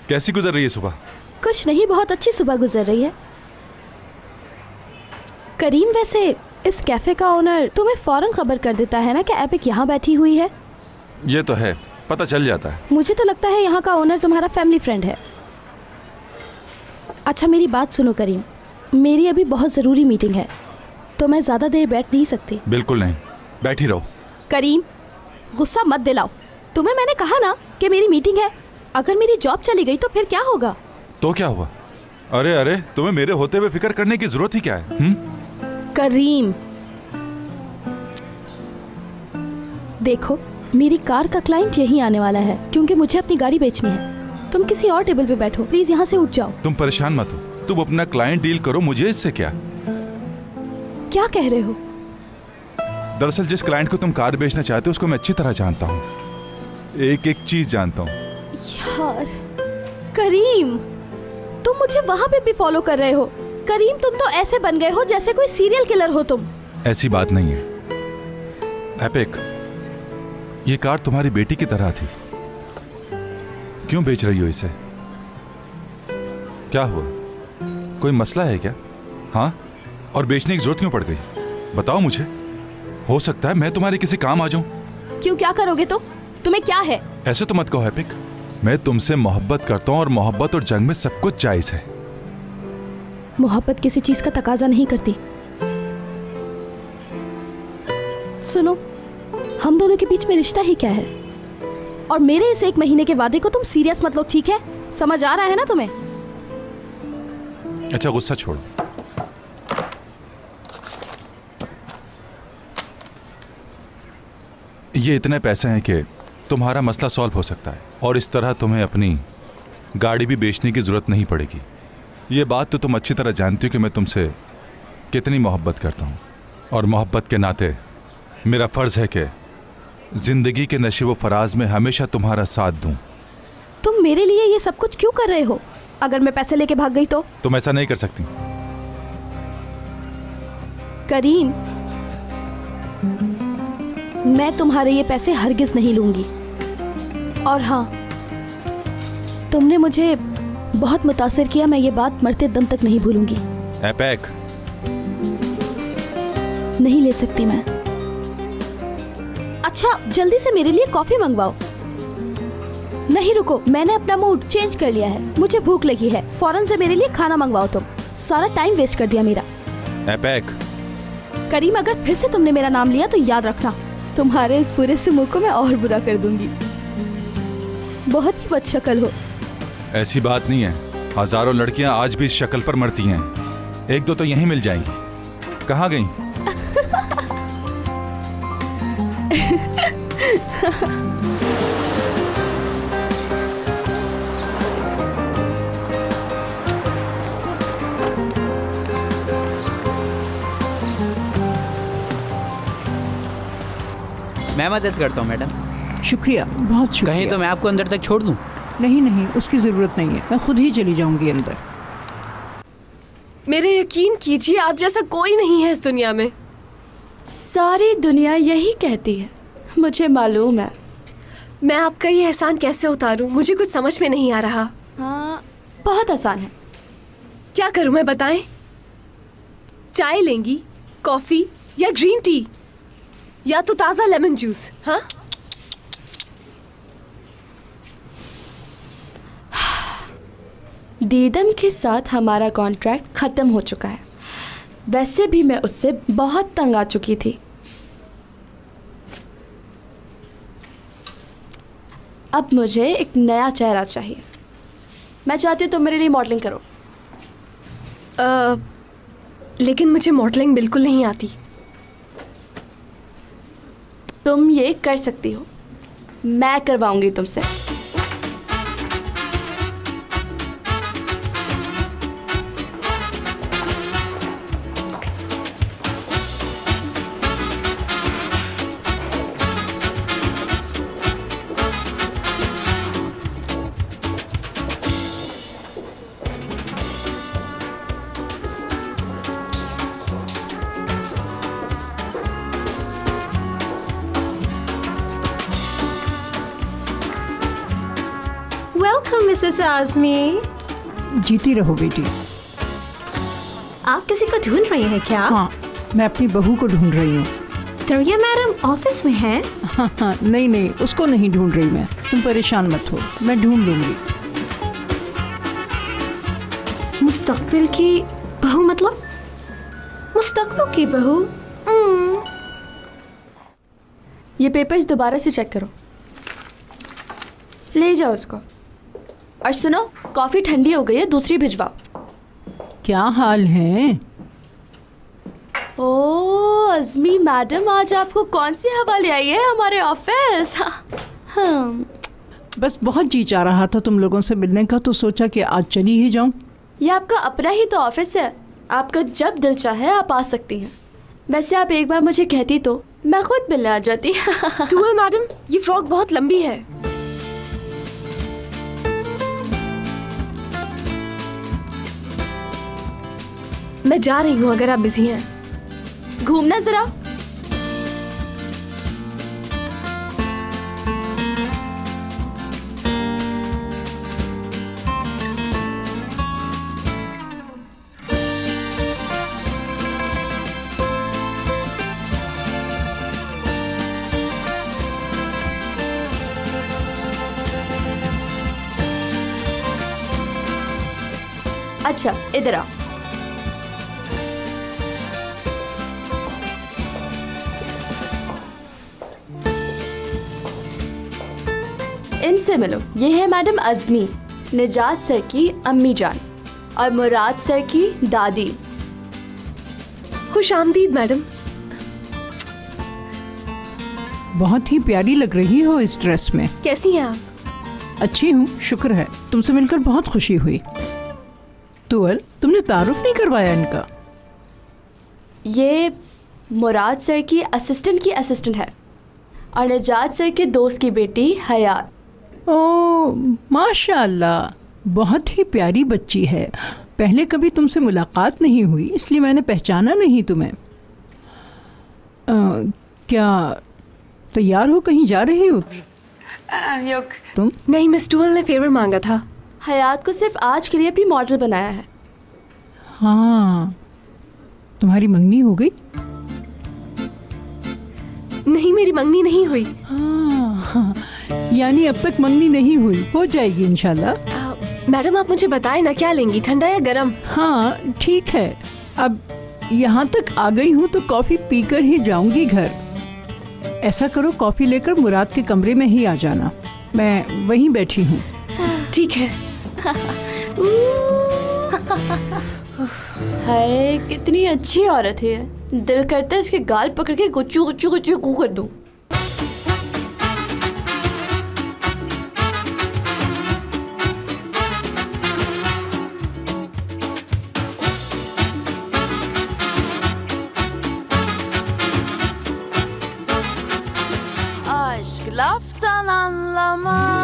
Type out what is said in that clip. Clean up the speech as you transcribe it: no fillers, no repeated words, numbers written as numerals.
कैसी गुजर रही है सुबह? कुछ नहीं, बहुत अच्छी सुबह गुजर रही है। करीम, वैसे इस कैफे का ओनर तुम्हें फौरन खबर कर देता है ना कि एपिक यहाँ बैठी हुई है? ये तो है, पता चल जाता है। मुझे तो लगता है यहाँ का ओनर तुम्हारा फैमिली फ्रेंड है। अच्छा मेरी बात सुनो करीम, मेरी अभी बहुत ज़रूरी मीटिंग है तो मैं ज़्यादा देर बैठ नहीं सकती। बिल्कुल नहीं, बैठी रहो। करीम, गुस्सा मत दिलाओ। तुम्हें मैंने कहा ना कि मेरी मीटिंग है। अगर मेरी जॉब चली गई तो फिर क्या होगा? तो क्या हुआ? अरे अरे, तुम्हें मेरे होते हुए फिक्र करने की जरूरत ही क्या है? करीम देखो, मेरी कार का क्लाइंट यहीं आने वाला है क्योंकि मुझे अपनी गाड़ी बेचनी है। तुम किसी और टेबल पे बैठो, प्लीज यहाँ से उठ जाओ। तुम परेशान मत हो, तुम अपना क्लाइंट डील करो, मुझे इससे क्या? क्या कह रहे हो? दरअसल जिस क्लाइंट को तुम कार बेचना चाहते हो उसको मैं अच्छी तरह जानता हूँ, एक एक चीज जानता हूँ। यार करीम, तुम मुझे वहाँ पे भी फॉलो कर रहे हो। करीम, तुम तो ऐसे बन गए हो जैसे कोई सीरियल किलर हो तुम। ऐसी बात नहीं है एपिक, ये कार तुम्हारी बेटी की तरह थी, क्यों बेच रही हो इसे? क्या हुआ, कोई मसला है क्या? हाँ, और बेचने की जरूरत क्यों पड़ गई? बताओ मुझे, हो सकता है मैं तुम्हारे किसी काम आ जाऊं। क्यों, क्या करोगे तो? तुम्हें क्या है? ऐसे तो मत कहो एपिक, मैं तुमसे मोहब्बत करता हूं और मोहब्बत और जंग में सब कुछ जायज है। मोहब्बत किसी चीज का तकाजा नहीं करती। सुनो, हम दोनों के बीच में रिश्ता ही क्या है? और मेरे इस 1 महीने के वादे को तुम सीरियस मत लो, ठीक है? समझ आ रहा है ना तुम्हें? अच्छा गुस्सा छोड़ो, ये इतने पैसे हैं कि तुम्हारा मसला सॉल्व हो सकता है और इस तरह तुम्हें अपनी गाड़ी भी बेचने की जरूरत नहीं पड़ेगी। ये बात तो तुम अच्छी तरह जानती हो कि मैं तुमसे कितनी मोहब्बत करता हूँ और मोहब्बत के नाते मेरा फर्ज है कि जिंदगी के नशे व फराज में हमेशा तुम्हारा साथ दूं। तुम मेरे लिए ये सब कुछ क्यों कर रहे हो? अगर मैं पैसे लेके भाग गई तो? तुम ऐसा नहीं कर सकती। करीम, मैं तुम्हारे ये पैसे हरगिज नहीं लूंगी। और हाँ, तुमने मुझे बहुत मुतासिर किया, मैं ये बात मरते दम तक नहीं भूलूंगी। एपिक, नहीं ले सकती मैं। अच्छा जल्दी से मेरे लिए कॉफी मंगवाओ। नहीं रुको, मैंने अपना मूड चेंज कर लिया है, मुझे भूख लगी है। फौरन से मेरे लिए खाना मंगवाओ। तुम सारा टाइम वेस्ट कर दिया मेरा। एपिक। करीम, अगर फिर से तुमने मेरा नाम लिया तो याद रखना, तुम्हारे इस बुरे से मुंह को मैं और बुरा कर दूंगी। बहुत ही बदशक्ल हो। ऐसी बात नहीं है, हजारों लड़कियां आज भी इस शक्ल पर मरती हैं, एक दो तो यहीं मिल जाएंगी। कहाँ गई? मैं मदद करता हूँ मैडम। शुक्रिया, बहुत शुक्रिया। कहीं तो मैं आपको अंदर तक छोड़ दूँ? नहीं नहीं, उसकी ज़रूरत नहीं है, मैं खुद ही चली जाऊंगी अंदर। मेरे यकीन कीजिए, आप जैसा कोई नहीं है इस दुनिया में। सारी दुनिया यही कहती है, मुझे मालूम है। मैं आपका ये एहसान कैसे उतारूं, मुझे कुछ समझ में नहीं आ रहा। हाँ, बहुत आसान है। क्या करूं मैं, बताएं? चाय लेंगी, कॉफी या ग्रीन टी, या तो ताज़ा लेमन जूस? हाँ, दीदम के साथ हमारा कॉन्ट्रैक्ट ख़त्म हो चुका है। वैसे भी मैं उससे बहुत तंग आ चुकी थी। अब मुझे एक नया चेहरा चाहिए। मैं चाहती हूँ तुम मेरे लिए मॉडलिंग करो। लेकिन मुझे मॉडलिंग बिल्कुल नहीं आती। तुम ये कर सकती हो, मैं करवाऊंगी तुमसे। मिसेस आज़मी। जीती रहो बेटी। आप किसी को ढूंढ रही हैं क्या? हाँ, मैं अपनी बहू को ढूंढ रही हूँ। दरिया मैडम ऑफिस में हैं? हाँ हाँ, नहीं नहीं, उसको नहीं ढूंढ रही मैं। तुम परेशान मत हो, मैं ढूंढ लूंगी। मुस्तकबिल की बहू मतलब? मुस्तकबिल की बहू? ये पेपर्स दोबारा से चेक करो। ले जाओ उसको। और सुनो, कॉफी ठंडी हो गई है, दूसरी भिजवाओ। क्या हाल है? ओह अज़मी मैडम, आज आपको कौन सी हवा ले आई है हमारे ऑफिस? हाँ, बस बहुत जी चाह रहा था तुम लोगों से मिलने का, तो सोचा कि आज चली ही जाऊं। ये आपका अपना ही तो ऑफिस है, आपका जब दिल चाहे आप आ सकती हैं। वैसे आप एक बार मुझे कहती तो मैं खुद मिलने आ जाती। टूअल मैडम, ये फ्रॉक बहुत लंबी है। मैं जा रही हूँ अगर आप बिजी हैं। घूमना जरा। अच्छा इधर आओ। इनसे मिलो, ये है मैडम अज़मी, निजात सर की अम्मी जान और मुराद सर की दादी। खुश आमदीद मैडम। बहुत ही प्यारी लग रही हो इस ड्रेस में। कैसी हैं आप? अच्छी हूँ, शुक्र है। तुमसे मिलकर बहुत खुशी हुई। तुअल, तुमने तारुफ नहीं करवाया इनका? ये मुराद सर की असिस्टेंट है और निजात सर के दोस्त की बेटी हयात। ओह माशाअल्लाह, बहुत ही प्यारी बच्ची है। पहले कभी तुमसे मुलाकात नहीं हुई, इसलिए मैंने पहचाना नहीं तुम्हें। क्या तैयार हो, कहीं जा रही हो तुम? नहीं, मिस टूअल ने फेवर मांगा था। हयात को सिर्फ आज के लिए अपनी मॉडल बनाया है। हाँ, तुम्हारी मंगनी हो गई? नहीं, मेरी मंगनी नहीं हुई। हाँ, यानी अब तक मंगनी नहीं हुई, हो जाएगी इंशाल्लाह। मैडम आप मुझे बताएं ना, क्या लेंगी, ठंडा या गरम? हाँ ठीक है, अब यहाँ तक आ गई हूँ तो कॉफी पीकर ही जाऊंगी घर। ऐसा करो, कॉफी लेकर मुराद के कमरे में ही आ जाना, मैं वहीं बैठी हूँ। ठीक है। हाय कितनी अच्छी औरत है, दिल करता है इसके गाल पकड़ के गुच्चू गुच्चू गुच्चू गू कर दूं। Aşk laftan anlamaz.